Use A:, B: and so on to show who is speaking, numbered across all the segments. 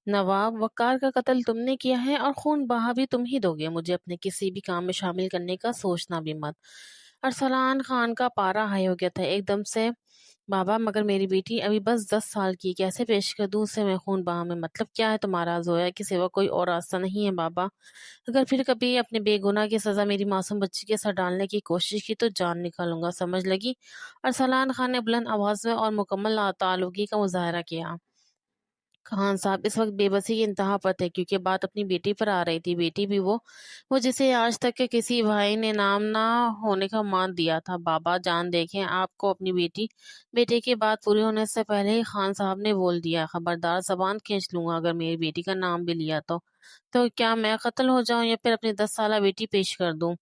A: نواب وقار کا قتل تم نے کیا ہے اور خون بہا بھی تم ہی دو گے۔ مجھے اپنے کسی بھی کام میں شامل کرنے کا سوچنا بھی مت۔ ارسلان خان کا پارا ہائی ہو گیا تھا ایک دم سے۔ بابا مگر میری بیٹی ابھی بس 10 سال کی، کیسے پیش کر دوں اسے میں خون بہا میں؟ مطلب کیا ہے تمہارا؟ زویا کے سوا کوئی اور راستہ نہیں ہے بابا؟ اگر پھر کبھی اپنے بے گناہ کی سزا میری معصوم بچی کے ساتھ ڈالنے کی کوشش کی تو جان نکالوں گا، سمجھ لگی؟ ارسلان خان نے بلند آواز میں اور مکمل تعلقی کا مظاہرہ کیا۔ خان صاحب اس وقت بے بسی کی انتہا پر تھے، کیونکہ بات اپنی بیٹی پر آ رہی تھی۔ بیٹی بھی وہ جسے آج تک کے کسی بھائی نے نام نہ ہونے کا مان دیا تھا۔ بابا جان دیکھیں آپ کو اپنی بیٹے کی بات پوری ہونے سے پہلے ہی خان صاحب نے بول دیا، خبردار زبان کھینچ لوں گا اگر میری بیٹی کا نام بھی لیا تو کیا میں قتل ہو جاؤں یا پھر اپنی 10 سالہ بیٹی پیش کر دوں؟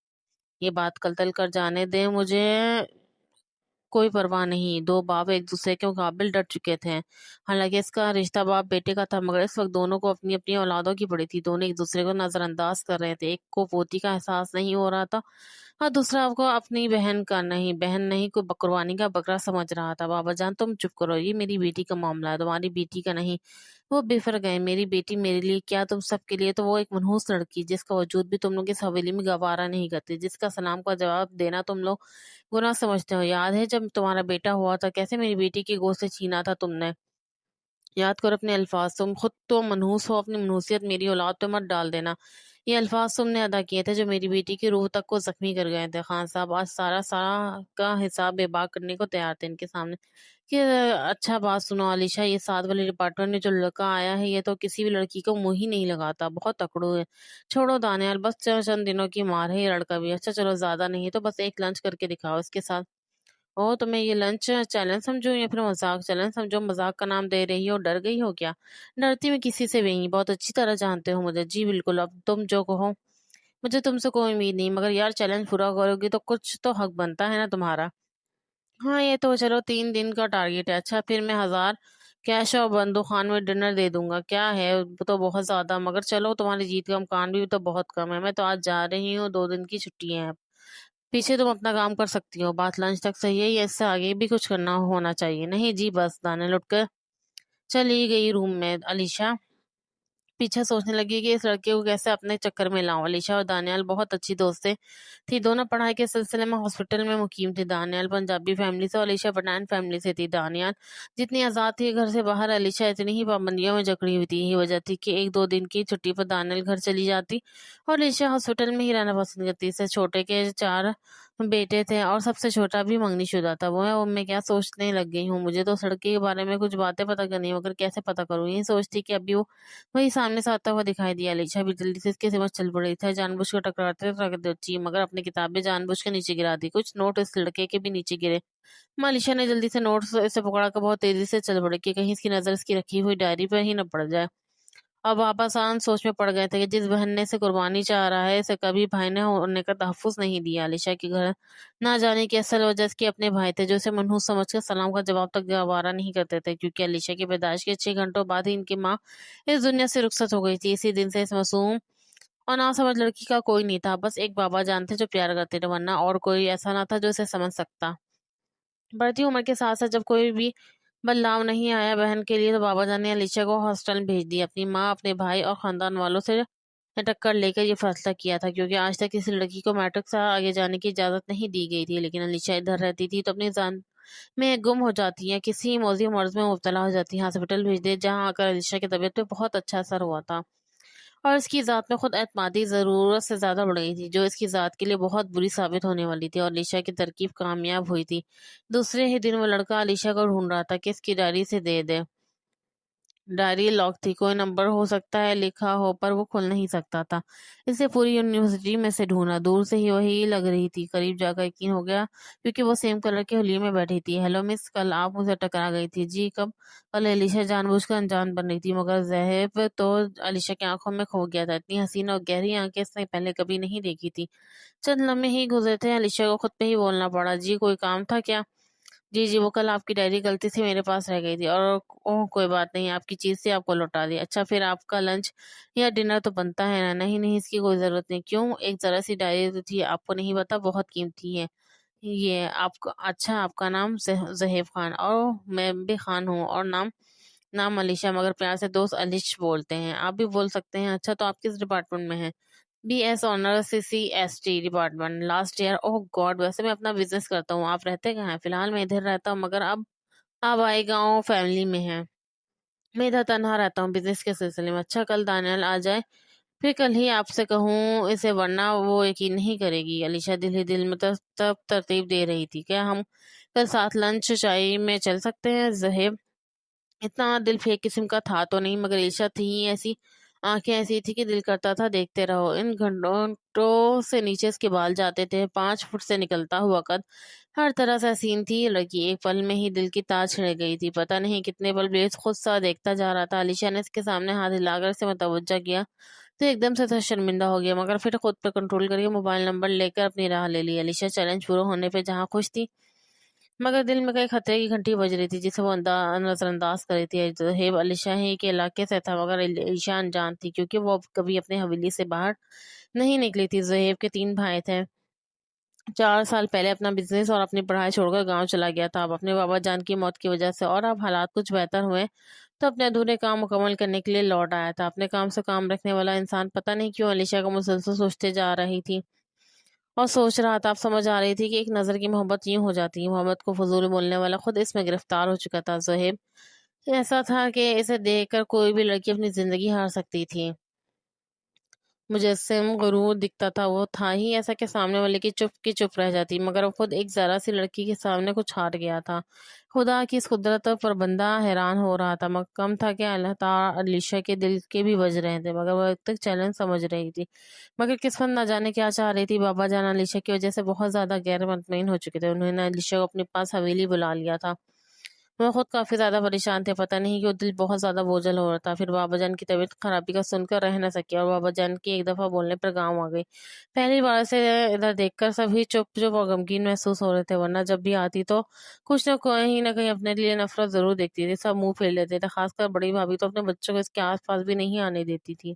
A: یہ بات قتل کر جانے دیں، مجھے کوئی پرواہ نہیں۔ دو باپ ایک دوسرے کے مقابل ڈٹ چکے تھے۔ حالانکہ اس کا رشتہ باپ بیٹے کا تھا، مگر اس وقت دونوں کو اپنی اپنی اولادوں کی پڑی تھی۔ دونوں ایک دوسرے کو نظر انداز کر رہے تھے۔ ایک کو پوتی کا احساس نہیں ہو رہا تھا اور دوسرا آپ کو اپنی بہن نہیں کوئی قربانی کا بکرا سمجھ رہا تھا۔ بابا جان تم چپ کرو، یہ میری بیٹی کا معاملہ ہے، تمہاری بیٹی کا نہیں۔ وہ بے فرق ہے، میری بیٹی میرے لیے کیا تم سب کے لیے تو وہ ایک منحوس لڑکی جس کا وجود بھی تم لوگ اس حویلی میں گوارا نہیں کرتی، جس کا سلام کا جواب دینا تم لوگ گناہ سمجھتے ہو۔ یاد ہے جب تمہارا بیٹا ہوا تھا کیسے میری بیٹی کی گود سے چھینا تھا تم نے؟ یاد کرو اپنے الفاظ، تم خود تو منحوس ہو، اپنی منحوسیت میری اولاد پہ مت ڈال دینا۔ یہ الفاظ تم نے ادا کیے تھے جو میری بیٹی کی روح تک کو زخمی کر گئے تھے۔ خان صاحب آج سارا کا حساب بے باک کرنے کو تیار تھے ان کے سامنے کہ اچھا بات سنو علیشا، یہ 7 والے ڈپارٹمنٹ میں جو لڑکا آیا ہے یہ تو کسی بھی لڑکی کو منہ ہی نہیں لگاتا، بہت تکڑو ہے۔ چھوڑو دانیال، بس چند دنوں کی مار ہے یہ لڑکا بھی۔ اچھا چلو زیادہ نہیں تو بس ایک لنچ کر کے دکھاؤ اس کے ساتھ۔ تو میں یہ لنچ چیلنج سمجھوں یا پھر مذاق چیلنج سمجھو؟ مذاق کا نام دے رہی ہو، ڈر گئی ہو کیا؟ ڈرتی میں کسی سے بھی نہیں، بہت اچھی طرح جانتے ہو مجھے۔ جی بالکل، اب تم جو کہو۔ مجھے تم سے کوئی امید نہیں، مگر یار چیلنج پورا کرو گی تو کچھ تو حق بنتا ہے نا تمہارا۔ ہاں یہ تو چلو 3 دن کا ٹارگیٹ ہے۔ اچھا پھر میں 1000 کیش اور بندوق خان میں ڈنر دے دوں گا۔ کیا ہے وہ تو بہت زیادہ، مگر چلو تمہاری جیت کا امکان بھی تو بہت کم ہے۔ میں تو آج جا رہی ہوں، 2 دن کی چھٹی ہے۔ پیچھے تم اپنا کام کر سکتی ہو۔ بات لنچ تک صحیح ہے یا اس سے آگے بھی کچھ کرنا ہونا چاہیے؟ نہیں جی بس۔ دانے لٹ کر چلی گئی روم میں۔ علیشا پیچھے سوچنے لگی کہ اس لڑکے کو کیسے اپنے چکر میں لاؤں۔ علیشا اور دانیال بہت اچھی دوستیں تھی، دونوں پڑھائی کے سلسلے میں ہاسپٹل میں مقیم تھی۔ دانیال پنجابی فیملی سے اور علیشا پٹھان فیملی سے تھی۔ دانیال جتنی آزاد تھی گھر سے باہر، علیشا اتنی ہی پابندیوں میں جکڑی ہوئی تھی۔ یہی وجہ تھی کہ 1-2 دن کی چھٹی پر دانیال گھر چلی جاتی اور علیشا ہاسپٹل میں ہی رہنا پسند کرتی۔ اس سے چھوٹے کے 4 بیٹے تھے اور سب سے چھوٹا بھی منگنی شدہ تھا۔ میں کیا سوچنے لگ گئی ہوں، مجھے تو سڑک کے بارے میں کچھ باتیں پتہ کرنی، مگر کیسے پتہ کروں؟ یہی سوچتی کہ ابھی وہی سامنے سے آتا ہوا دکھائی دیا۔ علیشا بھی جلدی سے اس کے سمجھ چل پڑی تھی، جان بوجھ کر ٹکراتے رکھ مگر اپنی کتابیں جان بوجھ کے نیچے گرا دی۔ کچھ نوٹ اس لڑکے کے بھی نیچے گرے۔ علیشا نے جلدی سے نوٹ سے پکڑا کر بہت تیزی سے چل پڑی کہ کہیں اس کی نظر اس کی رکھی ہوئی ڈائری پر ہی نہ پڑ جائے۔ اب آپ آسان سوچ میں پڑ گئے تھے کہ جس بہن نے اسے قربانی چاہ رہا ہے اسے کبھی بھائی نے ہونے کا تحفظ نہیں دیا۔ علیشا کے گھر نہ جانے کی اصل وجہ اس کے اپنے بھائی تھے جو اسے منحوس سمجھ کر سلام کا جواب تک گوارا نہیں کرتے تھے، کیونکہ علیشا کی پیدائش کے 6 گھنٹوں بعد ہی ان کی ماں اس دنیا سے رخصت ہو گئی تھی۔ اسی دن سے اس معصوم اور ناسمجھ لڑکی کا کوئی نہیں تھا، بس ایک بابا جان تھے جو پیار کرتے تھے، ورنہ اور کوئی ایسا نہ تھا جو اسے سمجھ سکتا۔ بڑھتی عمر کے ساتھ ساتھ جب کوئی بھی بدلاؤ نہیں آیا بہن کے لیے تو بابا جان نے علیشا کو ہاسٹل بھیج دی۔ اپنی ماں، اپنے بھائی اور خاندان والوں سے ٹکر لے کر یہ فیصلہ کیا تھا، کیونکہ آج تک کسی لڑکی کو میٹرک سے آگے جانے کی اجازت نہیں دی گئی تھی۔ لیکن علیشا ادھر رہتی تھی تو اپنی جان میں گم ہو جاتی ہے، کسی موذی مرض میں مبتلا ہو جاتی ہے۔ ہاسپٹل بھیج دے جہاں آ کر علیشا کی طبیعت پہ بہت اچھا اثر ہوا تھا اور اس کی ذات میں خود اعتمادی ضرورت سے زیادہ بڑھ گئی تھی، جو اس کی ذات کے لیے بہت بری ثابت ہونے والی تھی۔ اور علیشا کی ترکیب کامیاب ہوئی تھی۔ دوسرے ہی دن وہ لڑکا علیشا کو ڈھونڈ رہا تھا کہ اس کی ڈائری سے دے دے۔ ڈائری لاک تھی، کوئی نمبر ہو سکتا ہے لکھا ہو پر وہ کھل نہیں سکتا تھا۔ اسے پوری یونیورسٹی میں سے ڈھونڈا، دور سے ہی وہی لگ رہی تھی۔ قریب جا کر یقین ہو گیا کیونکہ وہ سیم کلر کے حلیے میں بیٹھی تھی۔ ہیلو مس، کل آپ مجھے ٹکرا گئی تھی۔ جی کب؟ کل۔ علیشا جان بوجھ کر انجان بن رہی تھی، مگر زہیب تو علیشا کی آنکھوں میں کھو گیا تھا۔ اتنی حسین اور گہری آنکھیں اس نے پہلے کبھی نہیں دیکھی تھی۔ چند لمحے ہی گزرے تھے، علیشا کو خود پہ ہی بولنا پڑا، جی کوئی کام تھا کیا؟ جی وہ کل آپ کی ڈائری غلطی سے میرے پاس رہ گئی تھی اور کوئی بات نہیں، آپ کی چیز سے آپ کو لوٹا دی۔ اچھا پھر آپ کا لنچ یا ڈنر تو بنتا ہے نا؟ نہیں اس کی کوئی ضرورت نہیں۔ کیوں؟ ایک ذرا سی ڈائری تو تھی، آپ کو نہیں پتا بہت قیمتی ہے یہ آپ کا۔ اچھا آپ کا نام زہیب خان اور میں بھی خان ہوں اور نام نام علیشا مگر پیار سے دوست علیش بولتے ہیں۔ آپ بھی بول سکتے ہیں۔ اچھا تو آپ کس ڈپارٹمنٹ میں ہیں؟ B S honour CCST department last year. Oh God, ویسے میں اپنا بزنس کرتا ہوں۔ آپ رہتے کہاں ہیں؟ فی الحال میں ادھر رہتا ہوں مگر اب آئے گاؤں فیملی میں ہے۔ میں ادھر تنہا رہتا ہوں بزنس کے سلسلے میں۔ اچھا کل دانیال آ جائے پھر کل ہی آپ سے کہوں اسے ورنہ وہ یقین نہیں کرے گی۔ علیشا دل ہی دل میں تب ترتیب دے رہی تھی، کیا ہم کل ساتھ لنچ چائے میں چل سکتے ہیں؟ زہیب اتنا دل پھینک قسم کا تھا تو نہیں مگر علیشا تھی ہی ایسی، آنکھیں ایسی تھی کہ دل کرتا تھا دیکھتے رہو۔ ان گھنٹوں سے نیچے اس کے بال جاتے تھے، 5 فٹ سے نکلتا ہوا قد، ہر طرح سے حسین تھی لڑکی۔ ایک پل میں ہی دل کی تار چھڑ گئی تھی، پتہ نہیں کتنے پل بے خود سا دیکھتا جا رہا تھا۔ علیشا نے اس کے سامنے ہاتھ ہلا کر اسے متوجہ کیا تو ایک دم سے شرمندہ ہو گیا مگر پھر خود پہ کنٹرول کر کے موبائل نمبر لے کر اپنی راہ لے لی۔ علیشا چیلنج پورا ہونے پہ جہاں خوش تھی مگر دل میں کئی خطرے کی گھنٹی بج رہی تھی جسے وہ نظر انداز کر رہی تھی۔ زہیب علیشا ہی کے علاقے سے تھا مگر علیشا انجان تھی کیونکہ وہ کبھی اپنے حویلی سے باہر نہیں نکلی تھی۔ زہیب کے 3 بھائی تھے۔ 4 سال پہلے اپنا بزنس اور اپنی پڑھائی چھوڑ کر گاؤں چلا گیا تھا اب اپنے بابا جان کی موت کی وجہ سے، اور اب حالات کچھ بہتر ہوئے تو اپنے ادھورے کام مکمل کرنے کے لیے لوٹ آیا تھا۔ اپنے کام سے کام رکھنے والا انسان پتہ نہیں کیوں علیشا کو مسلسل سوچتے جا رہی تھی اور سوچ رہا تھا۔ اب سمجھ آ رہی تھی کہ ایک نظر کی محبت یوں ہو جاتی ہے۔ محبت کو فضول بولنے والا خود اس میں گرفتار ہو چکا تھا۔ زہیب ایسا تھا کہ اسے دیکھ کر کوئی بھی لڑکی اپنی زندگی ہار سکتی تھی۔ مجسم غرور دکھتا تھا، وہ تھا ہی ایسا کہ سامنے والے کی چپ رہ جاتی مگر وہ خود ایک ذرا سی لڑکی کے سامنے کچھ ہار گیا تھا۔ خدا کی اس قدرت پر بندہ حیران ہو رہا تھا۔ مگر کم تھا کہ اللہ تعالیٰ علیشا کے دل کے بھی بج رہے تھے مگر وہ ایک تک چیلنج سمجھ رہی تھی مگر قسمت نہ جانے کیا چاہ رہی تھی۔ بابا جان علیشا کی وجہ سے بہت زیادہ غیر مطمئن ہو چکے تھے، انہوں نے علیشا کو اپنے پاس حویلی بلا لیا تھا۔ وہ خود کافی زیادہ پریشان تھے، پتہ نہیں کیوں دل بہت زیادہ بوجھل ہو رہا تھا۔ پھر بابا جان کی طبیعت خرابی کا سن کر رہ نہ سکی اور بابا جان کی ایک دفعہ بولنے پر گاؤں آ گئی۔ پہلی بار سے ادھر دیکھ کر سبھی چپ چپ اور غمگین محسوس ہو رہے تھے، ورنہ جب بھی آتی تو کچھ نہ کہیں اپنے لیے نفرت ضرور دیکھتی تھی۔ سب منہ پھیر لیتے تھے، خاص کر بڑی بھابھی تو اپنے بچوں کو اس کے آس پاس بھی نہیں آنے دیتی تھی۔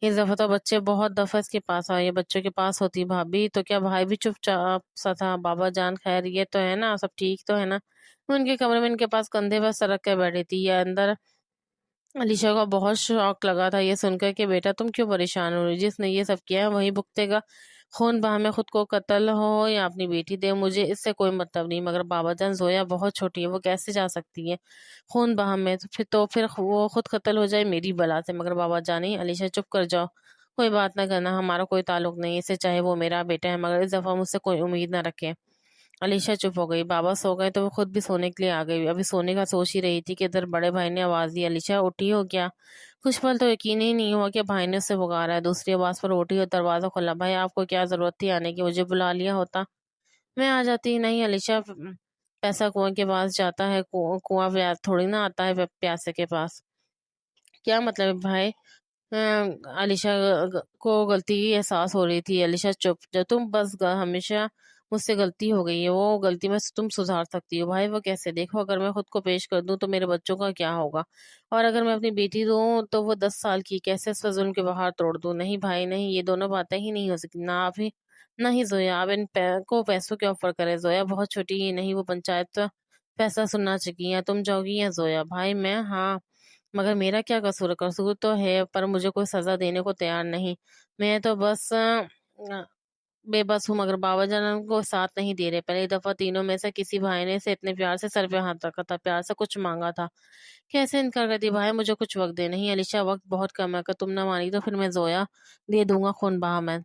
A: اس دفعہ تو بچے بہت دفعہ اس کے پاس آئے، بچوں کے پاس ہوتی بھابھی تو کیا بھائی بھی چپ چاپ سا تھا۔ بابا جان خیر یہ تو ہے نا، سب ٹھیک تو ہے نا؟ وہ ان کے کمرے میں ان کے پاس کندھے پر سر رکھ کر بیٹھی تھی۔ یہ اندر علیشا کو بہت شوق لگا تھا یہ سن کر کہ بیٹا تم کیوں پریشان ہو رہی، جس نے یہ سب کیا ہے وہی بھگتے گا، خون بہہ میں خود کو قتل ہو یا اپنی بیٹی دے مجھے اس سے کوئی مطلب نہیں، مگر بابا جان زویا بہت چھوٹی ہے، وہ کیسے جا سکتی ہے خون بہہ میں؟ تو پھر وہ خود قتل ہو جائے میری بلا سے۔ مگر بابا جان نہیں، علیشا چپ کر جاؤ، کوئی بات نہ کرنا، ہمارا کوئی تعلق نہیں اسے، چاہے وہ میرا بیٹا ہے، مگر اس دفعہ مجھ سے کوئی امید نہ رکھے۔ علیشا چپ ہو گئی۔ بابا سو گئے تو وہ خود بھی سونے کے لیے آ گئی، ابھی سونے کا سوچ ہی رہی تھی کہ ادھر بڑے بھائی نے آواز دی، علیشا اٹھی ہو کیا؟ کچھ پل تو یقین ہی نہیں ہوا کہ بھائی نے اسے پکارا ہے۔ دوسری آواز پر اٹھی اور دروازہ کھولا۔ بھائی آپ کو کیا ضرورت تھی آنے کی؟ مجھے بلا لیا ہوتا میں آ جاتی۔ نہیں علیشا، پیسہ کنویں کے پاس جاتا ہے، کنواں تھوڑی نہ آتا ہے پیاسے کے پاس۔ کیا مطلب ہے بھائی؟ علیشا کو غلطی کی احساس ہو رہی تھی۔ علیشا چپ، جب تم بس ہمیشہ مجھ سے غلطی ہو گئی ہے، وہ غلطی میں تم سدھار سکتی ہو۔ بھائی وہ کیسے؟ دیکھو اگر میں خود کو پیش کر دوں تو میرے بچوں کا کیا ہوگا، اور اگر میں اپنی بیٹی دوں تو وہ 10 سال کی، کیسے اس پر ظلم کے بہار توڑ دوں؟ نہیں بھائی نہیں، یہ دونوں باتیں ہی نہیں ہو سکتی، نہ ابھی نہ ہی زویا اب ان کو پیسوں کے آفر کرے۔ زویا بہت چھوٹی ہی نہیں، وہ پنچایت فیصلہ سننا چکی ہے، تم جاؤ گی یا زویا؟ بھائی میں ہاں، مگر میرا کیا قصور ہے؟ قصور تو ہے پر مجھے کوئی سزا دینے کو تیار نہیں، میں تو بس بے بس ہوں، مگر بابا جان کو ساتھ نہیں دے رہے۔ پہلی دفعہ تینوں میں سے کسی بھائی نے اسے اتنے پیار سے سر پہ ہاتھ رکھا تھا، پیار سے کچھ مانگا تھا، کیسے انکار کرتی؟ بھائی مجھے کچھ وقت دے۔ نہیں علیشا، وقت بہت کم ہے، اگر تم نہ مانی تو پھر میں زویا دے دوں گا خون بہا میں۔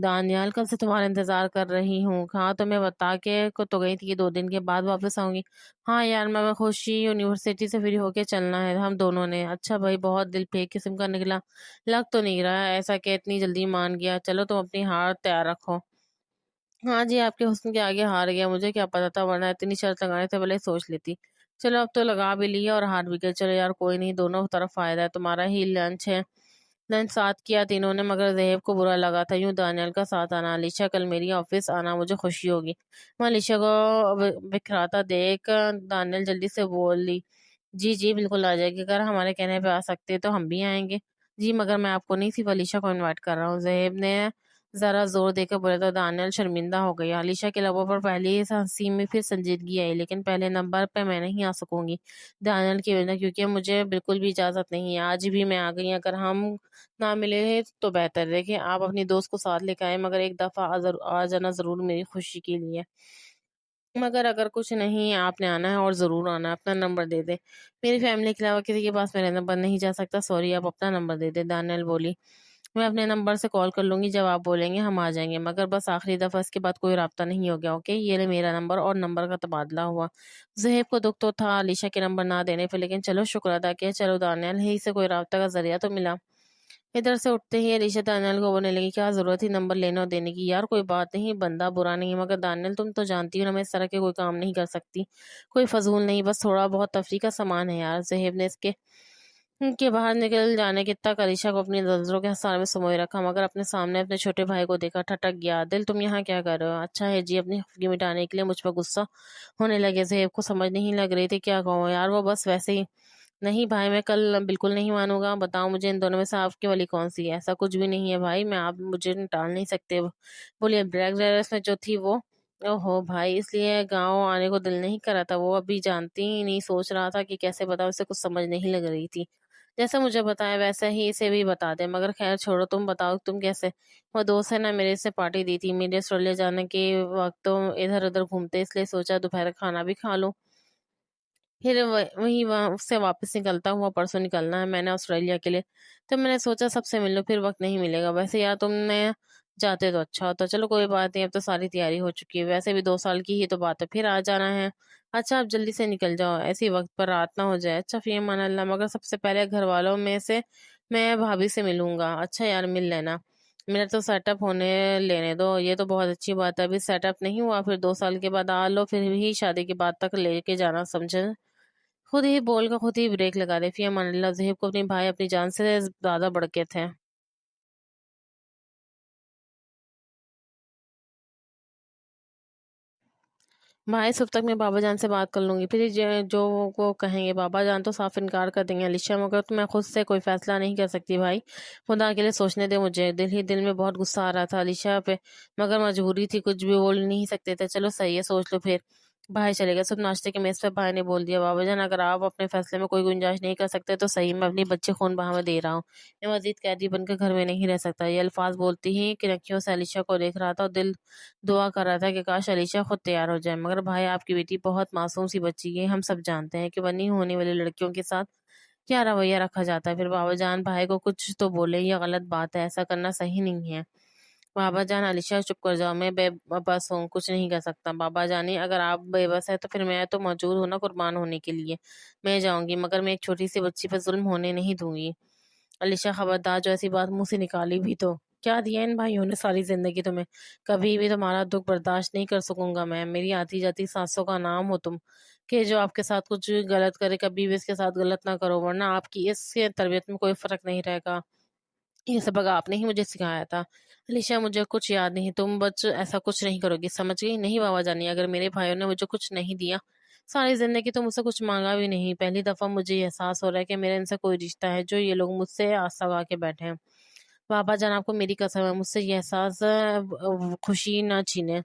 A: دانیال کل سے تمہارا انتظار کر رہی ہوں۔ ہاں تو میں بتا کے کو تو گئی تھی کہ 2 دن کے بعد واپس آؤں گی۔ ہاں یار میں خوشی یونیورسٹی سے فری ہو کے چلنا ہے ہم دونوں نے۔ اچھا بھائی، بہت دل پھینک قسم کا نکلا، لگ تو نہیں رہا ایسا کہ اتنی جلدی مان گیا، چلو تم اپنی ہار تیار رکھو۔ ہاں جی، آپ کے حسن کے آگے ہار گیا، مجھے کیا پتا تھا، ورنہ اتنی شرط لگانے سے پہلے سوچ لیتی۔ چلو اب تو لگا بھی لی اور ہار بھی گئے، چلو یار کوئی نہیں، دونوں طرف فائدہ ہے، تمہارا ہی لنچ ہے۔ لنچ ساتھ کیا تینوں نے، مگر زہیب کو برا لگا تھا یوں دانیال کا ساتھ آنا۔ علیشا کل میری آفس آنا، مجھے خوشی ہوگی۔ میں علیشا کو بکھراتا دیکھ دانیال جلدی سے بولی، جی جی بالکل آ جائے گی، اگر ہمارے کہنے پہ آ سکتے تو ہم بھی آئیں گے۔ جی مگر میں آپ کو نہیں، صرف علیشا کو انوائٹ کر رہا ہوں۔ زہیب نے ذرا زور دے کر بولے تو دانیل شرمندہ ہو گئی۔ علیشا کے لبوں پر پہلی ہنسی میں پھر سنجیدگی آئی، لیکن پہلے نمبر پہ میں نہیں آ سکوں گی دانیل کی وجہ، کیونکہ مجھے بالکل بھی اجازت نہیں ہے۔ آج بھی میں آ گئی، اگر ہم نہ ملے تو بہتر۔ دیکھیں آپ اپنی دوست کو ساتھ لے کے آئے، مگر ایک دفعہ آ جانا ضرور میری خوشی کے لیے۔ مگر اگر کچھ نہیں آپ نے آنا ہے اور ضرور آنا ہے، اپنا نمبر دے دے۔ میری فیملی کے علاوہ کسی کے پاس میرا نمبر نہیں جا سکتا، سوری آپ اپنا نمبر دے دے، دانیل بولی۔ میں اپنے نمبر سے کال کر لوں گی، جب آپ بولیں گے ہم آ جائیں گے، مگر بس آخری دفعہ، اس کے بعد کوئی رابطہ نہیں ہو گیا، اوکے؟ یہ لے میرا نمبر، اور نمبر کا تبادلہ ہوا۔ زہیب کو دکھ تو تھا علیشا کے نمبر نہ دینے پہ، لیکن چلو شکر ادا کیا، چلو دانیل ہی سے کوئی رابطہ کا ذریعہ تو ملا۔ ادھر سے اٹھتے ہی علیشا دانیل کو بولنے لگی، کیا ضرورت تھی نمبر لینے اور دینے کی؟ یار کوئی بات نہیں، بندہ برا نہیں، مگر دانیل تم تو جانتی ہو نا میں اس طرح کے کوئی کام نہیں کر سکتی، کوئی فضول نہیں، بس تھوڑا بہت تفریح کا سامان ہے یار۔ زہیب نے اس کے باہر نکل جانے کے تک علیشا کو اپنی نظروں کے حصار میں سموئے رکھا، مگر اپنے سامنے اپنے چھوٹے بھائی کو دیکھا ٹھٹک گیا۔ دل تم یہاں کیا کر رہے ہو؟ اچھا ہے جی، اپنی خفگی مٹانے کے لیے مجھ پر غصہ ہونے لگے۔ زہیب کو سمجھ نہیں لگ رہی تھی کیا کہوں یار، وہ بس ویسے ہی۔ نہیں بھائی، میں کل بالکل نہیں مانوں گا، بتاؤ مجھے ان دونوں میں سے آپ کی والی کون سی ہے؟ ایسا کچھ بھی نہیں ہے بھائی، میں آپ مجھے ٹال نہیں سکتے۔ بولیے بلیک ڈریس میں جو تھی وہ؟ اوہو بھائی، اس لیے گاؤں آنے کو دل نہیں کرا تھا؟ وہ ابھی جانتی ہی نہیں، سوچ رہا تھا کہ کیسے بتاؤ، اسے کچھ سمجھ نہیں لگ رہی تھی۔ جیسا مجھے بتایا ویسا ہی اسے بھی بتا دے، مگر خیر چھوڑو، تم بتاؤ تم کیسے؟ وہ دوست ہے نا میرے سے پارٹی دی تھی، میرے آسٹریلیا جانے کے وقت تو ادھر ادھر گھومتے، اس لیے سوچا دوپہر کھانا بھی کھا لوں۔ پھر وہی وہاں اس سے واپس نکلتا ہوا، پرسوں نکلنا ہے میں نے آسٹریلیا کے لیے، تو میں نے سوچا سب سے مل لوں، پھر وقت نہیں ملے گا۔ ویسے یار تم نے جاتے تو اچھا ہوتا، چلو کوئی بات نہیں، اب تو ساری تیاری ہو چکی ہے، ویسے بھی 2 سال کی ہی تو بات ہے، پھر آ جانا ہے۔ اچھا اب جلدی سے نکل جاؤ، ایسی وقت پر رات نہ ہو جائے۔ اچھا فی امان اللہ، مگر سب سے پہلے گھر والوں میں سے میں بھابھی سے ملوں گا۔ اچھا یار مل لینا، میرا تو سیٹ اپ ہونے لینے دو۔ یہ تو بہت اچھی بات ہے، ابھی سیٹ اپ نہیں ہوا، پھر 2 سال کے بعد آ لو، پھر بھی شادی کے بعد تک لے کے جانا، سمجھے؟ خود ہی بول کر خود ہی بریک لگا دے۔ فی امان اللہ، زہیب کو اپنی بھائی اپنی جان سے زیادہ بڑھ کے تھے۔ بھائی صبح تک میں بابا جان سے بات کر لوں گی، پھر جو وہ کہیں گے، بابا جان تو صاف انکار کر دیں گے علیشا، مگر تو میں خود سے کوئی فیصلہ نہیں کر سکتی بھائی، خدا کے لیے سوچنے دے مجھے۔ دل ہی دل میں بہت غصہ آ رہا تھا علیشا پہ، مگر مجبوری تھی، کچھ بھی بول نہیں سکتے تھے۔ چلو صحیح ہے، سوچ لو پھر۔ بھائی چلے گئے، صبح ناشتے کے میز پہ بھائی نے بول دیا، بابا جان اگر آپ اپنے فیصلے میں کوئی گنجائش نہیں کر سکتے تو صحیح، میں اپنی بچی خون بہا میں دے رہا ہوں، میں مزید قیدی بن کے گھر میں نہیں رہ سکتا۔ یہ الفاظ بولتی ہی کنکھیوں سے علیشا کو دیکھ رہا تھا، اور دل دعا کر رہا تھا کہ کاش علیشا خود تیار ہو جائے، مگر بھائی آپ کی بیٹی بہت معصوم سی بچی ہے، ہم سب جانتے ہیں کہ بنی ہونے والی لڑکیوں کے ساتھ کیا رویہ رکھا جاتا ہے۔ پھر بابا جان بھائی کو کچھ تو بولے، یہ غلط بات ہے، ایسا کرنا صحیح نہیں ہے۔ بابا جان علیشا چپ کر جاؤ، میں بے بس ہوں، کچھ نہیں کر سکتا۔ بابا جانی اگر آپ بے بس ہے تو پھر میں تو موجود ہوں نا قربان ہونے کے لیے، میں جاؤں گی، مگر میں ایک چھوٹی سی بچی پر ظلم ہونے نہیں دوں گی۔ علیشا خبردار، جو ایسی بات منہ سے نکالی بھی تو کیا دیا ان بھائیوں نے ساری زندگی تمہیں، کبھی بھی تمہارا دکھ برداشت نہیں کر سکوں گا میں، میری آتی جاتی سانسوں کا نام ہو تم، کہ جو آپ کے ساتھ کچھ غلط کرے کبھی بھی اس کے ساتھ غلط نہ کرو، ورنہ آپ کی اس تربیت میں کوئی فرق نہیں رہے گا۔ یہ سبق آپ نے ہی مجھے سکھایا تھا علیشا، مجھے کچھ یاد نہیں، تم بچ ایسا کچھ نہیں کرو گی، سمجھ گئی؟ نہیں بابا جانی، اگر میرے بھائیوں نے مجھے کچھ نہیں دیا ساری زندگی تو مجھ سے کچھ مانگا بھی نہیں، پہلی دفعہ مجھے یہ احساس ہو رہا ہے کہ میرے ان سے کوئی رشتہ ہے جو یہ لوگ مجھ سے آس لگا کے بیٹھے ہیں۔ بابا جان آپ کو میری قسم ہے، مجھ سے یہ احساس خوشی نہ چھینے۔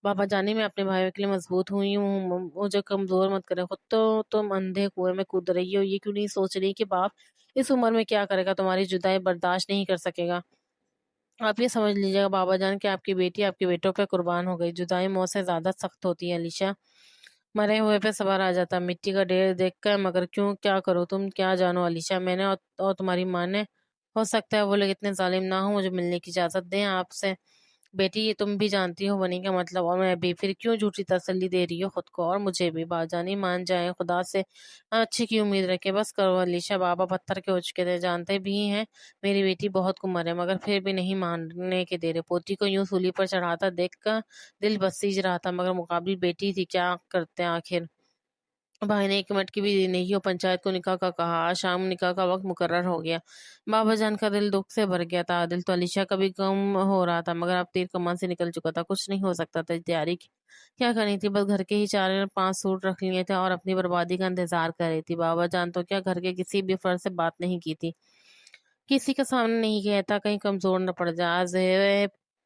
A: بابا جانی میں اپنے بھائیوں کے لیے مضبوط ہوئی ہوں، مجھے کمزور مت کرے، خود تو تم اندھے کنویں میں کود رہی ہو، یہ کیوں نہیں سوچ رہی کہ باپ اس عمر میں کیا کرے گا، تمہاری جدائی برداشت نہیں کر سکے گا۔ آپ یہ سمجھ لیجیے گا بابا جان کہ آپ کی بیٹی آپ کے بیٹوں پہ قربان ہو گئی، جدائی موت سے زیادہ سخت ہوتی ہے علیشا، مرے ہوئے پہ صبر آ جاتا، مٹی کا ڈھیر دیکھ کر، مگر کیوں کیا کرو، تم کیا جانو علیشا، میں نے اور تمہاری ماں نے، ہو سکتا ہے وہ لوگ اتنے ظالم نہ ہوں، مجھے ملنے کی اجازت دیں آپ سے۔ بیٹی یہ تم بھی جانتی ہو بنی کا مطلب، اور میں بھی، پھر کیوں جھوٹی تسلی دے رہی ہو خود کو اور مجھے بھی؟ باجانی مان جائیں، خدا سے اچھے کی امید رکھے، بس کرو علیشا، بابا پتھر کے ہو چکے تھے، جانتے بھی ہیں میری بیٹی بہت کمر ہے، مگر پھر بھی نہیں ماننے کے دے رہے۔ پوتی کو یوں سولی پر چڑھاتا دیکھ کر دل بسیج رہا تھا، مگر مقابل بیٹی تھی، کیا کرتے آخر؟ بھائی نے 1 منٹ کی بھی نہیں ہو پنچایت کو نکاح کا کہا، آج شام نکاح کا وقت مقرر ہو گیا۔ بابا جان کا دل دکھ سے بھر گیا تھا، دل تو علیشا کا بھی کم ہو رہا تھا، مگر اب تیر کمان سے نکل چکا تھا، کچھ نہیں ہو سکتا تھا۔ تیاری کیا کرنی تھی؟ بس گھر کے ہی 4 5 سوٹ رکھ لیے تھے اور اپنی بربادی کا انتظار کر رہی تھی۔ بابا جان تو کیا گھر کے کسی بھی فرد سے بات نہیں کی تھی، کسی کے سامنے نہیں کہتا کہیں کمزور نہ پڑ جائے۔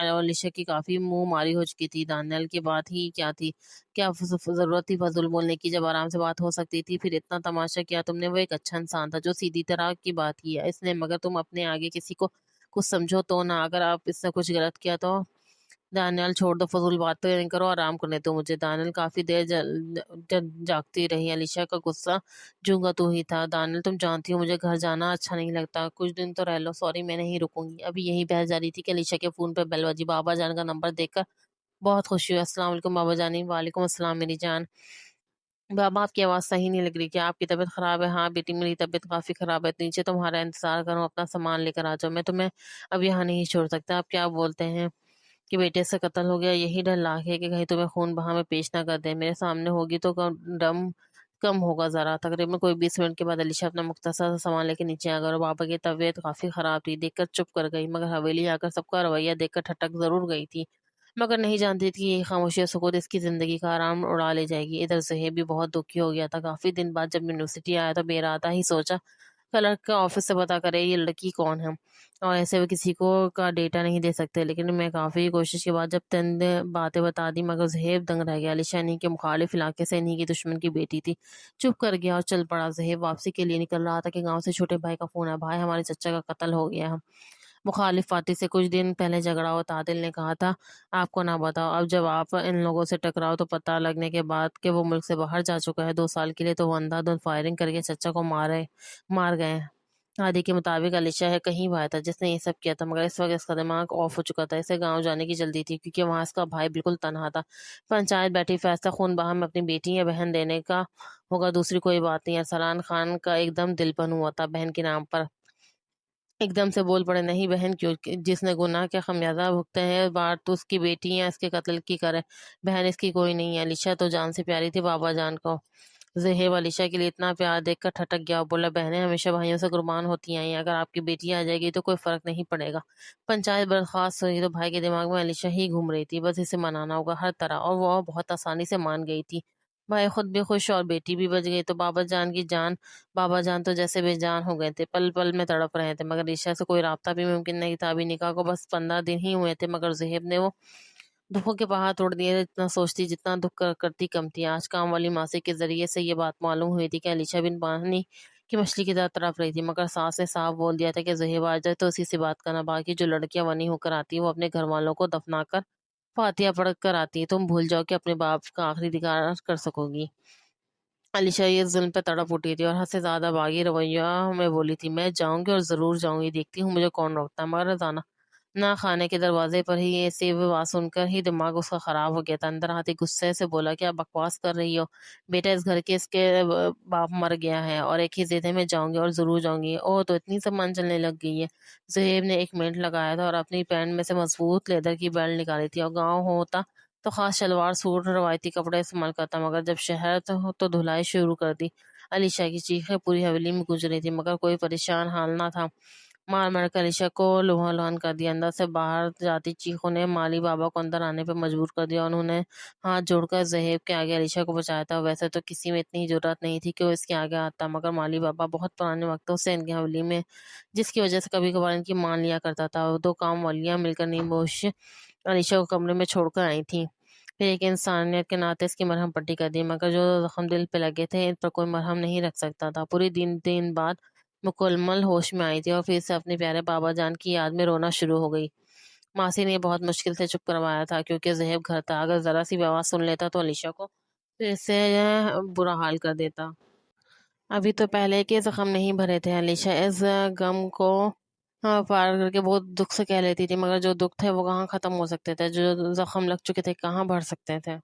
A: اور علیشا کی کافی منہ ماری ہو چکی تھی۔ دانیال کی بات ہی کیا تھی، کیا ضرورت تھی فضول بولنے کی جب آرام سے بات ہو سکتی تھی؟ پھر اتنا تماشا کیا تم نے؟ وہ ایک اچھا انسان تھا جو سیدھی طرح کی بات کی ہے اس نے، مگر تم اپنے آگے کسی کو کچھ سمجھو تو نہ، اگر آپ اس نے کچھ غلط کیا تو دانیال چھوڑ دو، فضول باتیں نہیں کرو، آرام کرنے دو مجھے۔ دانیال کافی دیر جاگتی رہی۔ علیشا کا غصہ جونگا تو ہی تھا۔ دانیال تم جانتی ہو مجھے گھر جانا اچھا نہیں لگتا، کچھ دن تو رہ لو۔ سوری میں نہیں رکوں گی۔ ابھی یہی بحث جاری تھی کہ علیشا کے فون پہ بیل بجی۔ بابا جان کا نمبر دیکھ کر بہت خوشی ہوئی۔ السلام علیکم بابا جانی۔ وعلیکم السلام میری جان۔ بابا آپ کی آواز صحیح نہیں لگ رہی، کیا آپ کی طبیعت خراب ہے؟ ہاں بیٹی میری طبیعت کافی خراب ہے، نیچے تمہارا انتظار کروں، اپنا سامان لے کر آ جاؤ، میں تمہیں اب یہاں نہیں چھوڑ سکتا۔ آپ کیا بولتے ہیں کہ بیٹے سے قتل ہو گیا؟ یہی ڈر لاکھ ہے کہ کہیں تمہیں خون بہا میں پیش نہ کر دیں۔ میرے سامنے ہوگی تو دم کم ہوگا ذرا۔ تقریباً کوئی 20 منٹ کے بعد علیشا اپنا مختصر سا سامان لے کے نیچے آ گیا اور بابا کی طبیعت کافی خراب تھی دیکھ کر چپ کر گئی، مگر حویلی آ کر سب کا رویہ دیکھ کر ٹھٹک ضرور گئی تھی، مگر نہیں جانتی تھی کہ یہ خاموشی اور سکوت اس کی زندگی کا آرام اڑا لے جائے گی۔ ادھر زہیب بھی بہت دکھی ہو گیا تھا۔ کافی دن بعد جب یونیورسٹی آیا تو بے ارادہ ہی سوچا کلرک کا آفس سے پتا کرے یہ لڑکی کون ہے، اور ایسے وہ کسی کو کا ڈیٹا نہیں دے سکتے، لیکن میں کافی کوشش کے بعد جب چند باتیں بتا دی، مگر زہیب دنگ رہ گیا۔ علیشا انہی کے مخالف علاقے سے، انہی کی دشمن کی بیٹی تھی۔ چپ کر گیا اور چل پڑا۔ زہیب واپسی کے لیے نکل رہا تھا کہ گاؤں سے چھوٹے بھائی کا فون ہے۔ بھائی ہمارے چچا کا قتل ہو گیا ہے۔ مخالف پارٹی سے کچھ دن پہلے جھگڑا ہوا، عادل نے کہا تھا آپ کو نہ بتاؤ، اب جب آپ ان لوگوں سے ٹکراؤ تو پتہ لگنے کے بعد کہ وہ ملک سے باہر جا چکا ہے 2 سال کے لیے، تو وہ اندھا دھند فائرنگ کر کے چچا کو مار گئے۔ عادی کے مطابق علیشا ہے کہیں بھائی تھا جس نے یہ سب کیا تھا، مگر اس وقت اس کا دماغ آف ہو چکا تھا۔ اسے گاؤں جانے کی جلدی تھی کیونکہ وہاں اس کا بھائی بالکل تنہا تھا۔ پنچایت بیٹھی، فیصلہ خون بہا میں اپنی بیٹی یا بہن دینے کا ہوگا، دوسری کوئی بات نہیں۔ ارسلان خان کا ایک دم دل بن ہوا تھا بہن کے نام پر، ایک دم سے بول پڑے نہیں بہن کیوں، جس نے گناہ کے خمیازہ بھگتے ہیں بات تو اس کی بیٹی یا اس کے قتل کی کرے، بہن اس کی کوئی نہیں ہے۔ علیشا تو جان سے پیاری تھی بابا جان کو۔ زہیب علیشا کے لیے اتنا پیار دیکھ کر ٹھٹک گیا اور بولا بہنیں ہمیشہ بھائیوں سے قربان ہوتی آئی ہیں، اگر آپ کی بیٹی آ جائے گی تو کوئی فرق نہیں پڑے گا۔ پنچایت برخاست ہوئی تو بھائی کے دماغ میں علیشا ہی گھوم رہی تھی، بس اسے منانا ہوگا ہر طرح، اور وہ بہت آسانی سے مان گئی تھی۔ بھائی خود بھی خوش اور بیٹی بھی بچ گئی تو بابا جان کی جان، بابا جان تو جیسے بے جان ہو گئے تھے، پل پل میں تڑپ رہے تھے، مگر علیشا سے کوئی رابطہ بھی ممکن نہیں تھا۔ ابھی نکاح کو بس 15 دن ہی ہوئے تھے، مگر زہیب نے وہ دکھوں کے پہاڑ توڑ دیے۔ اتنا سوچتی جتنا دکھ کرتی کم تھی۔ آج کام والی ماسی کے ذریعے سے یہ بات معلوم ہوئی تھی کہ علیشا بن پانی کی مچھلی کی طرح تڑپ رہی تھی، مگر ساس نے صاف بول دیا تھا کہ زہیب آ جائے تو اسی سے بات کرنا، باقی جو لڑکیاں ونی ہو کر آتی وہ اپنے گھر والوں کو دفنا کر فاتحہ پڑھ کر آتی، تم بھول جاؤ کہ اپنے باپ کا آخری دیدار کر سکو گی۔ علیشا یہ ظلم پہ تڑپ اٹھی تھی اور حد سے زیادہ باغی رویہ میں بولی تھی میں جاؤں گی اور ضرور جاؤں گی، دیکھتی ہوں مجھے کون روکتا ہے۔ مگر روزانہ نہ کھانے کے دروازے پر ہی یہ سی بات سن کر ہی دماغ اس کا خراب ہو گیا تھا۔ اندر آتے غصے سے بولا کیا بکواس کر رہی ہو بیٹا، اس گھر کے اس کے باپ مر گیا ہے اور ایک ہی ضد ہے میں جاؤں گی اور ضرور جاؤں گی۔ او تو اتنی سامان چلنے لگ گئی ہے۔ زہیب نے 1 منٹ لگایا تھا اور اپنی پینٹ میں سے مضبوط لیدر کی بیلٹ نکالی تھی، اور گاؤں ہوتا تو خاص شلوار سوٹ روایتی کپڑے استعمال کرتا، مگر جب شہر تو دھلائی شروع کر دی۔ علیشا کی چیخیں پوری حویلی میں گونج رہی تھی، مگر کوئی پریشان حال نہ تھا۔ مار مار کر علیشا کو لوہا لوہان کر دیا۔ اندر سے باہر جاتی چیخوں نے مالی بابا کو اندر آنے پہ مجبور کر دیا، انہوں نے ہاتھ جوڑ کر زہیب کے آگے علیشا کو بچایا تھا۔ ویسے تو کسی میں اتنی ضرورت نہیں تھی کہ وہ اس کے آگے آتا، مگر مالی بابا بہت پرانے وقتوں سے ان کی حویلی میں، جس کی وجہ سے کبھی کبھار ان کی مان لیا کرتا تھا۔ 2 کام والیاں مل کر نیموش علیشا کو کمرے میں چھوڑ کر آئی تھیں، پھر ایک انسانیت کے ناطے اس کی مرہم پٹی کر دی، مگر جو زخم دل پہ لگے تھے ان پر کوئی مرہم نہیں رکھ سکتا تھا۔ پوری دن بعد مکمل ہوش میں آئی تھی اور پھر سے اپنے پیارے بابا جان کی یاد میں رونا شروع ہو گئی۔ ماسی نے بہت مشکل سے چپ کروایا تھا کیونکہ زہیب گھر تھا، اگر ذرا سی بھی آواز سن لیتا تو علیشا کو پھر سے برا حال کر دیتا۔ ابھی تو پہلے کے زخم نہیں بھرے تھے۔ علیشا اس غم کو پار کر کے بہت دکھ سے کہہ لیتی تھی، مگر جو دکھ تھے وہ کہاں ختم ہو سکتے تھے، جو زخم لگ چکے تھے کہاں بھر سکتے تھے۔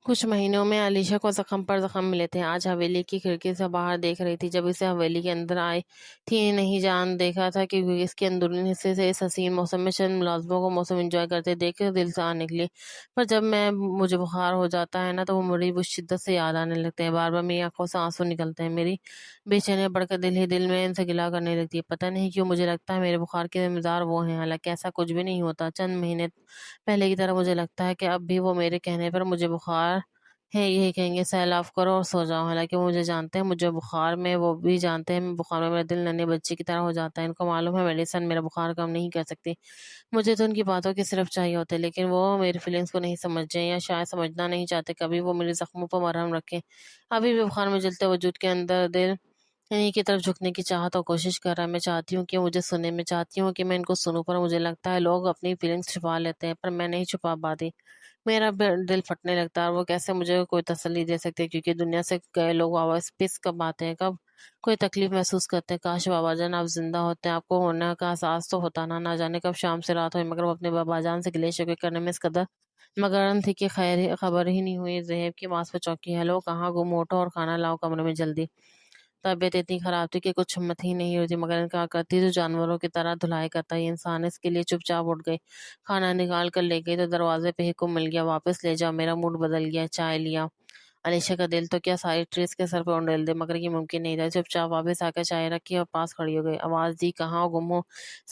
A: کچھ مہینوں میں علیشا کو زخم پر زخم ملے تھے۔ آج حویلی کی کھڑکی سے باہر دیکھ رہی تھی، جب اسے حویلی کے اندر آئی تھی نہیں جان دیکھا تھا کہ اس کے اندرونی حصے سے اس حسین موسم میں چند ملازموں کو موسم انجوائے کرتے دیکھ کے دل سے آ نکلی۔ پر جب مجھے بخار ہو جاتا ہے نا تو وہ مجھے وہ شدت سے یاد آنے لگتے ہیں، بار بار میری آنکھوں سے آنسو نکلتے ہیں، میری بے چینیاں بڑھ کر دل ہی دل میں ان سے گلا کرنے لگتی ہے۔ پتہ نہیں کیوں مجھے لگتا ہے میرے بخار کے ذمہ دار وہ ہیں، حالانکہ ایسا کچھ بھی نہیں ہوتا۔ چند مہینے پہلے کی طرح مجھے لگتا ہے کہ اب بھی وہ میرے کہنے پر مجھے بخار ہیں یہی کہیں گے سیلاف کرو اور سو جاؤ، حالانکہ وہ مجھے جانتے ہیں، مجھے بخار میں وہ بھی جانتے ہیں، میں بخار میں میرا دل ننھے بچے کی طرح ہو جاتا ہے، ان کو معلوم ہے میڈیسن میرا بخار کم نہیں کر سکتی، مجھے تو ان کی باتوں کی صرف چاہیے ہوتے، لیکن وہ میری فیلنگس کو نہیں سمجھتے یا شاید سمجھنا نہیں چاہتے، کبھی وہ میرے زخموں پر مرہم رکھیں، ابھی بھی بخار میں جلتے وجود کے اندر دل انہیں کی طرف جھکنے کی چاہت اور کوشش کر رہا ہے، میں چاہتی ہوں کہ مجھے سنے، میں چاہتی ہوں کہ میں ان کو سنوں، پر مجھے لگتا ہے لوگ اپنی فیلنگس چھپا لیتے ہیں، پر میں نہیں چھپا پاتی، میرا دل پھٹنے لگتا ہے، اور وہ کیسے مجھے کوئی تسلی دے سکتے ہیں، کیونکہ دنیا سے گئے لوگ واپس پس کب آتے ہیں، کب کوئی تکلیف محسوس کرتے ہیں، کاش بابا جان آپ زندہ ہوتے ہیں، آپ کو ہونے کا احساس تو ہوتا نہ جانے کب شام سے رات ہوئی، مگر وہ اپنے بابا جان سے گلے شکوے کرنے میں اس قدر مگرن تھی کہ خبر ہی نہیں ہوئی، زہیب کی ماس پہ چوکی، ہیلو کہاں گم، اٹھو اور کھانا لاؤ کمرے میں جلدی، طبیعت اتنی خراب تھی کہ کچھ ہمت ہی نہیں ہوتی، مگر کیا کرتی جو جانوروں کی طرح دھلائی کرتا ہے یہ انسان، اس کے لیے چپ چاپ اٹھ گئی، کھانا نکال کر لے گئی تو دروازے پہ حکم مل گیا، واپس لے جاؤ، میرا موڈ بدل گیا، چائے لیا، علیشا کا دل تو کیا ساری ٹریس کے سر پہ اونڈیل دے، مگر یہ ممکن نہیں تھا، چپ چاپ واپس آ کر چائے رکھی اور پاس کھڑی ہو گئی، آواز دی کہاں گم ہو،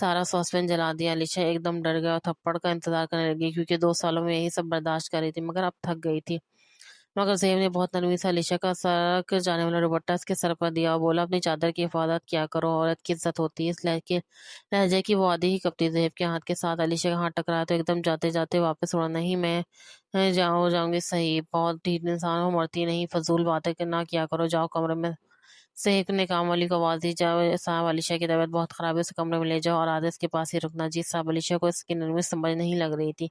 A: سارا سوسپین جلا دیا، علیشا ایک دم ڈر گیا اور تھپڑ کا انتظار کرنے لگی، کیونکہ 2 سالوں میں یہی سب برداشت کر رہی تھی، مگر اب تھک گئی تھی، مگر زیب نے بہت نرمی سے علیشا کا سرک جانے والا دوپٹہ اس کے سر پر دیا اور بولا اپنی چادر کی حفاظت کیا کرو، عورت کی عزت ہوتی ہے، اس لہجے کی وہ آدھی ہی کپتی زیب کے ہاتھ کے ساتھ علیشا کا ہاتھ ٹکرایا تو ایک دم جاتے جاتے واپس اڑا، نہیں میں جاؤں گی صحیح، بہت ڈھیٹ انسان ہو، مرتی نہیں، فضول باتیں نہ کیا کرو، جاؤ کمرے میں، سیف نے کام والی کو آواز دی، جاؤ صاحب علیشا کی طبیعت بہت خراب ہے، اسے کمرے میں لے جاؤ اور آدھے اس کے پاس ہی رکنا، جی صاحب، علیشا کو اس کی نرمی سمجھ نہیں لگ رہی تھی،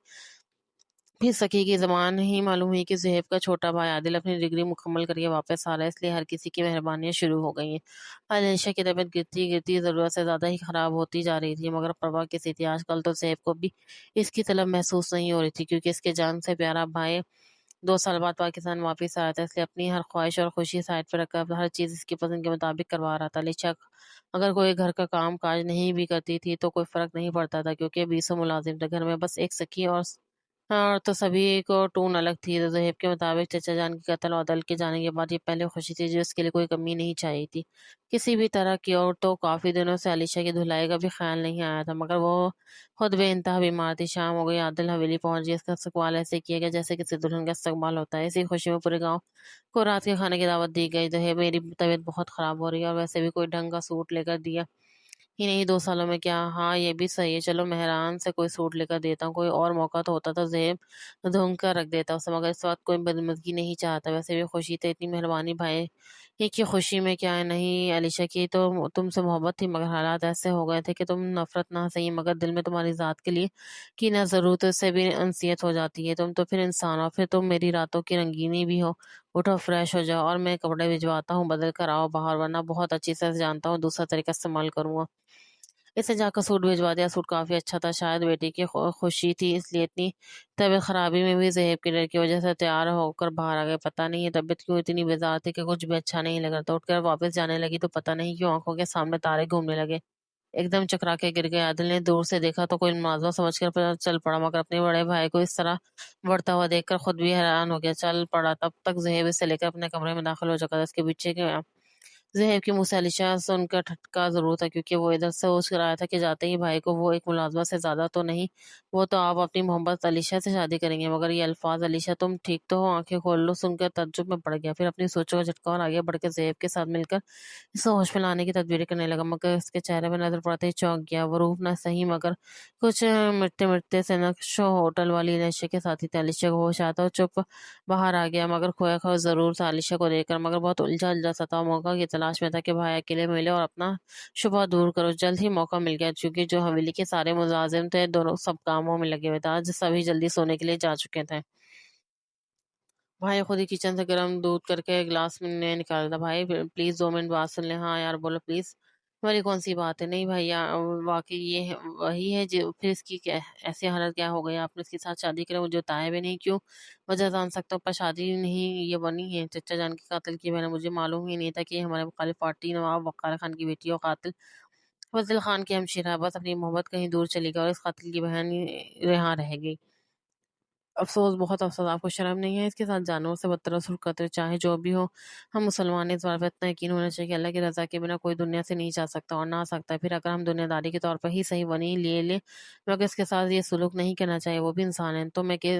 A: پھر سکی کی زبان ہی معلوم ہوئی کہ زہیب کا چھوٹا بھائی عادل اپنی ڈگری مکمل کر کے واپس آ رہا ہے، اس لیے ہر کسی کی مہربانیاں شروع ہو گئی ہیں، عائشہ کی طبیعت گرتی گرتی ضرورت سے زیادہ ہی خراب ہوتی جا رہی تھی، مگر پرواہ کسی تھی، آج کل تو زہیب کو بھی اس کی طلب محسوس نہیں ہو رہی تھی، کیونکہ اس کے جان سے پیارا بھائی 2 سال بعد پاکستان واپس آیا تھا، اس لیے اپنی ہر خواہش اور خوشی سائڈ پہ رکھ کر ہر چیز اس کی پسند کے مطابق کروا رہا تھا، علیشا اگر کوئی گھر کا کام کاج نہیں بھی کرتی تھی تو کوئی فرق نہیں پڑتا تھا، کیونکہ 20 ملازم تھے گھر میں، بس ایک سکی اور تو سبھی کو ٹون الگ تھی، زہیب کے مطابق چچا جان کے قتل و عدل کے جانے کے بعد یہ پہلے خوشی تھی جو اس کے لیے کوئی کمی نہیں چاہیے تھی کسی بھی طرح کی، اور تو کافی دنوں سے علیشا کی دھلائی کا بھی خیال نہیں آیا تھا، مگر وہ خود بے انتہا بیمار تھی، شام ہو گئی، عادل حویلی پہنچ گئی، اس کا استقبال ایسے کیا گیا جیسے کسی دلہن کا استقبال ہوتا ہے، اسی خوشی میں پورے گاؤں کو رات کے کھانے کی دعوت دی گئی، جو ہے میری طبیعت بہت خراب ہو رہی ہے اور ویسے بھی کوئی ڈھنگ کا سوٹ لے کر دیا ہی نہیں 2 سالوں میں، کیا ہاں یہ بھی صحیح ہے، چلو مہران سے کوئی سوٹ لے کر دیتا ہوں، کوئی اور موقع تو ہوتا تو زیب دھونگ کر رکھ دیتا اسے، مگر اس وقت کوئی بدمزگی نہیں چاہتا، ویسے بھی خوشی تھی، اتنی مہربانی بھائی یہ کی خوشی میں کیا ہے، نہیں علیشا کی تو تم سے محبت تھی، مگر حالات ایسے ہو گئے تھے کہ تم نفرت نہ صحیح مگر دل میں تمہاری ذات کے لیے کی نہ ضرورت سے بھی انسیت ہو جاتی ہے، تم تو پھر انسان ہو، پھر تم میری راتوں کی رنگینی بھی ہو، اٹھو فریش ہو جاؤ اور میں کپڑے بھجواتا ہوں، بدل کر آؤ باہر، ورنہ بہت اچھی سے جانتا ہوں دوسرا طریقہ استعمال کروں گا، اسے جا کر سوٹ بھیجوا دیا، سوٹ کافی اچھا تھا، شاید بیٹی کی خوشی تھی اس لیے اتنی طبیعت خرابی میں بھی زہیب کے ڈر کی وجہ سے تیار ہو کر باہر آ گئے، پتہ نہیں یہ طبیعت کیوں اتنی بیزار تھی کہ کچھ بھی اچھا نہیں لگ رہا تھا، اٹھ کر واپس جانے لگی تو پتہ نہیں کیوں آنکھوں کے سامنے تارے گھومنے لگے، ایک دم چکرا کے گر گئے، عادل نے دور سے دیکھا تو کوئی ملازمہ سمجھ کر چل پڑا، مگر اپنے بڑے بھائی کو اس طرح بڑھتا ہوا دیکھ کر خود بھی حیران ہو گیا، چل پڑا، تب تک زہیب اسے لے کر اپنے کمرے میں داخل ہو چکا تھا، اس کے پیچھے کے زہیب کے منہ سے علیشا سن کر ٹھٹکا ضرور تھا، کیونکہ وہ ادھر سے سوچ کر آیا تھا کہ جاتے ہی بھائی کو وہ ایک ملازمہ سے زیادہ تو نہیں، وہ تو آپ اپنی محبت علیشا سے شادی کریں گے، مگر یہ الفاظ علیشا تم ٹھیک تو ہو، آنکھیں کھول لو سن کر تعجب میں پڑ گیا، پھر اپنی سوچوں کا جھٹکا اور آگے بڑھ کے زہیب کے ساتھ مل کر اسے ہوش میں لانے کی تدبیر کرنے لگا، مگر اس کے چہرے پہ نظر پڑتے ہی چونک گیا، وہ روح نہ صحیح مگر کچھ مٹتے مٹتے سے نقش ہوٹل والی علیشا کے ساتھ ہی تھے، علیشا کو ہوش آتا اور چپ باہر آ گیا، مگر کھویا کھویا ضرور تھا علیشا کو دیکھ کر، مگر بہت الجھا الجھا سا تھا، موقع کی تلاش میں تھا کہ بھائی اکیلے ملے اور اپنا شبہ دور کرو، جلد ہی موقع مل گیا، چونکہ جو حویلی کے سارے ملازم تھے دونوں سب کاموں میں لگے ہوئے تھے، آج سبھی جلدی سونے کے لیے جا چکے تھے، بھائی خود ہی کچن سے گرم دودھ کر کے گلاس میں نکال تھا، بھائی پلیز 2 منٹ بات سن لیں، ہاں یار بولو پلیز، ہماری کون سی بات ہے، نہیں بھائی واقعی یہ وہی ہے جو پھر اس کی ایسی حالت کیا ہو گئی، آپ نے اس کے ساتھ شادی کرے مجھے بتایا بھی نہیں، کیوں وجہ جان سکتا ہوں، پر شادی نہیں یہ بنی ہے چچا جان کے قاتل کی بہن ہے، مجھے معلوم ہی نہیں تھا کہ یہ ہمارے مخالف پارٹی نواب وقار خان کی بیٹی اور قاتل فضل خان کی ہمشیرہ ہے، بس اپنی محبت کہیں دور چلی گئی اور اس قاتل کی بہن رہاں رہ گئی، افسوس بہت افسوس، آپ کو شرم نہیں ہے اس کے ساتھ جانور سے بدتر سلوک کرتے ہوئے، چاہے جو بھی ہو ہم مسلمان ہیں، اس بات پہ اتنا یقین ہونا چاہیے کہ اللہ کی رضا کے بنا کوئی دنیا سے نہیں جا سکتا اور نہ آ سکتا ہے، پھر اگر ہم دنیا داری کے طور پر ہی صحیح بنی لے مگر اس کے ساتھ یہ سلوک نہیں کرنا چاہیے، وہ بھی انسان ہے، تو میں کہ